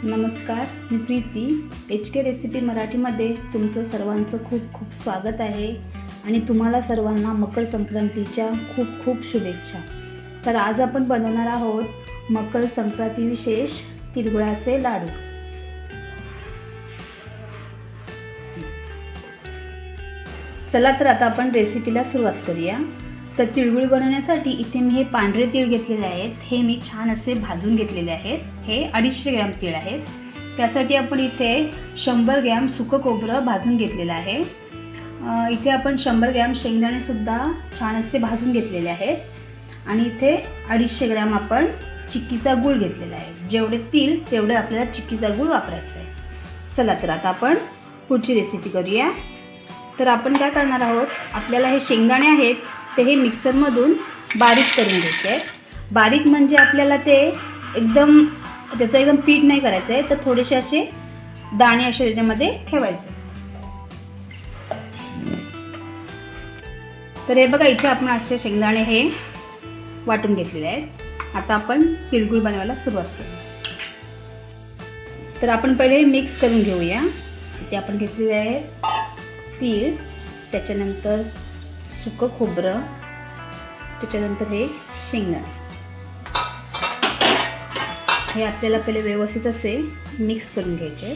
नमस्कार, मी Preeti. HK recipe मराठीमध्ये तुमचं सर्वांचं खूप खूप स्वागत आहे आणि तुम्हाला सर्वांना मकर संक्रांतीच्या खूप खूप शुभेच्छा. तर आज आपण बनवणार आहोत मकर संक्रांती विशेष तिळगुळाचे लाडू. चला तर आता आपण रेसिपीला सुरुवात करूया. तर तिळगुळ बनवण्यासाठी इथे मी हे पांढरे तीळ घेतलेले आहेत. हे मी छान असे भाजून घेतलेले आहेत. हे 250 ग्रॅम तीळ आहेत. त्यासाठी आपण इथे 100 ग्रॅम सुकं खोबरं भाजून घेतलेलं आहे. इथे आपण 100 ग्रॅम शेंगदाणे सुद्धा छान असे भाजून घेतलेले आहेत आणि इथे 250 ग्रॅम आपण चिक्कीचा गूळ घेतलेला आहे. जेवढे तीळ तेवढे आपल्याला चिक्कीचा गूळ वापरायचा आहे. चला तर आता आपण पुढची रेसिपी करूया. तर आपण काय करणार आहोत, आपल्याला हे शेंगदाणे आहेत ते हे मिक्सरमधून बारीक करून घ्यायचे आहे. बारीक म्हणजे आपल्याला ते एकदम त्याचं एकदम पीठ नाही करायचं आहे, तर थोडेसे असे दाणे असे त्याच्यामध्ये ठेवायचे. तर हे बघा, इथे आपण असे शेंगदाणे हे वाटून घेतलेले आहेत. आता आपण तिळगुळ बनवायला सुरुवात करू. तर आपण पहिले मिक्स करून घेऊया. इथे आपण घेतलेले आहे तीळ, त्याच्यानंतर सुकं खोबरं, त्याच्यानंतर हे शेंगदाणे. हे आपल्याला पहिले व्यवस्थित असे मिक्स करून घ्यायचे.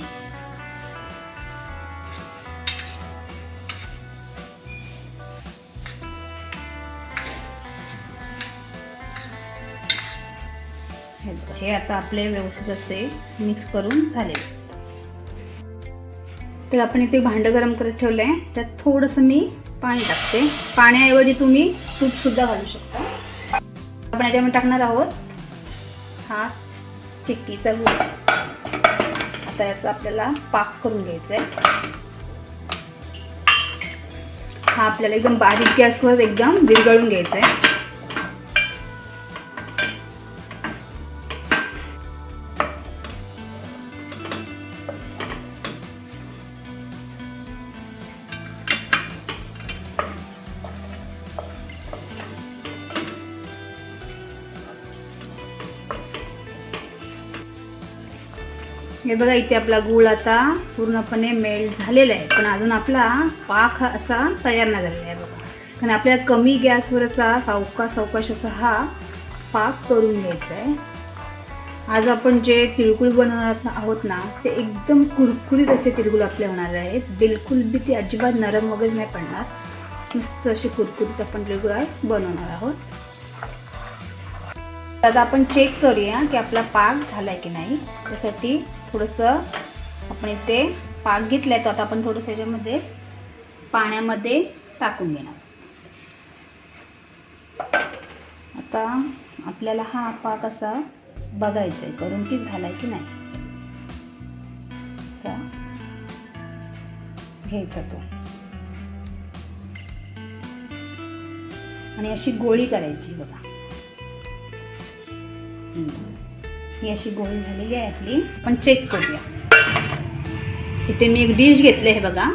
हे आता आपले व्यवस्थित असे मिक्स करून झाले. तर आपण इथे भांडं गरम करत ठेवलं आहे. त्यात थोडंसं मी पाणी टाकते. पाण्याऐवजी तुम्ही तूप सुद्धा घालू शकता. आपण याच्यामध्ये टाकणार आहोत हा चिक्कीचा गूळ. आता याचा आपल्याला पाक करून घ्यायचा आहे. हा आपल्याला एकदम बारीक गॅसवर एकदम विरघळून घ्यायचा आहे. हे बघा, इथे आपला गूळ आता पूर्णपणे मेल्ट झालेला आहे, पण अजून आपला पाक असा तयार नाही झालेला आहे बघा. कारण आपल्याला कमी गॅसवरचा सावकाश असा हा पाक करून घ्यायचा आहे. आज आपण जे तिळगुळ बनवणार आहोत ना, ते एकदम कुरकुरीत असे तिळगुळ आपले होणार आहेत. बिलकुल बी ते अजिबात नरम वगैरे नाही पडणार. मस्त असे कुरकुरीत आपण तिळगुळ आज बनवणार आहोत. आता आपण चेक करूया की आपला पाक झाला आहे की नाही. त्यासाठी थोडंसं आपण इथे पाक घेतला आहे, तो आता आपण थोडंसं याच्यामध्ये पाण्यामध्ये टाकून घेणार. आता आपल्याला हा पाक असा बघायचा आहे करून की झाला आहे की नाही. असा घ्यायचा तो आणि अशी गोळी करायची बघा. ही अशी गोळी झालेली आहे आपली. आपण चेक करूया. इथे मी एक डिश घेतले आहे बघा.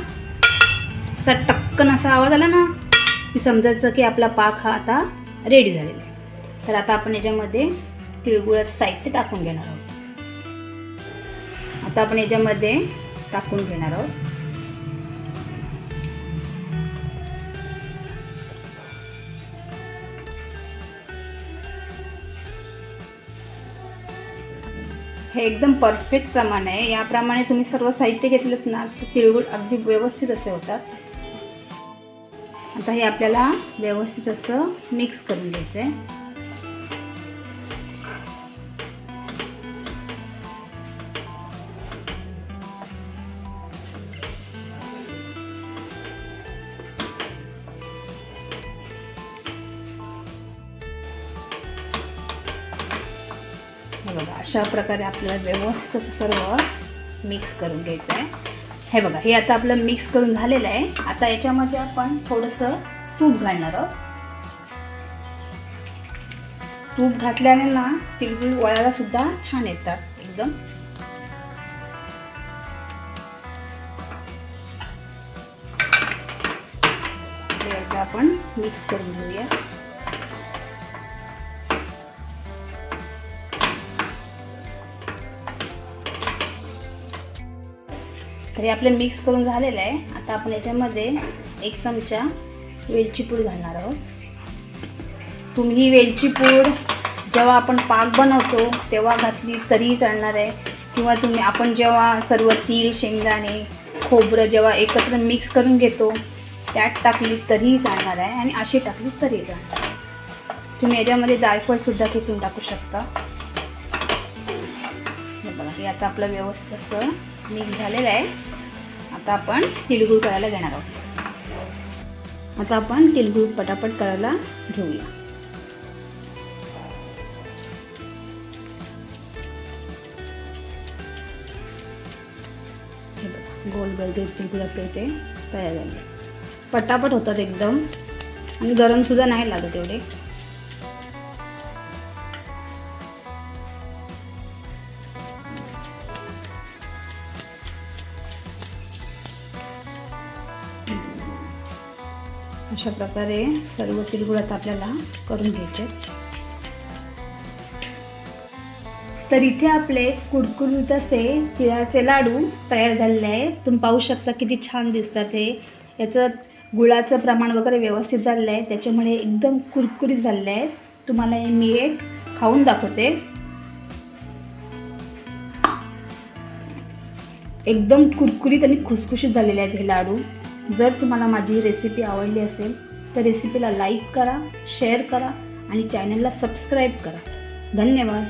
असा टक्कन असा आवाज आला ना की समजायचं की आपला पाक हा आता रेडी झालेला आहे. तर आता आपण याच्यामध्ये तिळगुळाचं साहित्य टाकून घेणार आहोत. आता आपण याच्यामध्ये टाकून घेणार आहोत. हे एकदम परफेक्ट प्रमाण आहे. याप्रमाणे तुम्ही सर्व साहित्य घेतलं ना तर तिळगुळ अगदी व्यवस्थित असे होतात. आता हे आपल्याला व्यवस्थित असं मिक्स करून घ्यायचं आहे. हे बघा, अशा प्रकारे आपल्याला व्यवस्थित असं सर्व मिक्स करून घ्यायचं आहे. हे बघा, हे आता आपलं मिक्स करून झालेलं आहे. आता याच्यामध्ये आपण थोडंसं तूप घालणार आहोत. तूप घातल्याने ना तिळगुळ वळायला सुद्धा छान येतात एकदम. हे आपण मिक्स करून घेऊया. तर हे आपलं मिक्स करून झालेलं आहे. आता आपण याच्यामध्ये 1 चमचा वेलची पूड घालणार आहोत. तुम्ही वेलची पूड जेव्हा आपण पाक बनवतो तेव्हा घातली तरीही चालणार आहे, किंवा आपण जेव्हा सर्व तीळ, शेंगदाणे, खोबरं जेव्हा एकत्र मिक्स करून घेतो त्यात टाकली तरीही चालणार आहे, आणि अशी टाकली तरीही चालणार. तुम्ही याच्यामध्ये जायफळसुद्धा खिसून टाकू शकता. हे बघा, हे आता आपलं व्यवस्थित असं मिक्स झालेलं आहे. आता आपण तिळगुळ करायला घेणार आहोत. आता आपण तिळगुळ पटापट करायला घेऊया. हे बघा, गोल गोल तिळगुळ आपले ते तयार झाले. पटापट होतात एकदम, आणि गरमसुद्धा नाही लागत एवढे. अशा प्रकारे सर्व तिळगुळ आता आपल्याला करून घ्यायचे. तर इथे आपले कुरकुरीत असे तिळाचे लाडू तयार झालेले आहेत. तुम्ही पाहू शकता किती छान दिसतात. हे याचं गुळाचं प्रमाण वगैरे व्यवस्थित झालेलं आहे, त्याच्यामुळे एकदम कुरकुरीत झालेले आहेत. तुम्हाला हे मी एक खाऊन दाखवते. एकदम कुरकुरीत आणि खुसखुशीत झालेले आहेत हे लाडू. जर तुम्हाला माझी रेसिपी आवडली असेल तर रेसिपीला लाईक करा, शेअर करा आणि चॅनलला सबस्क्राईब करा. धन्यवाद.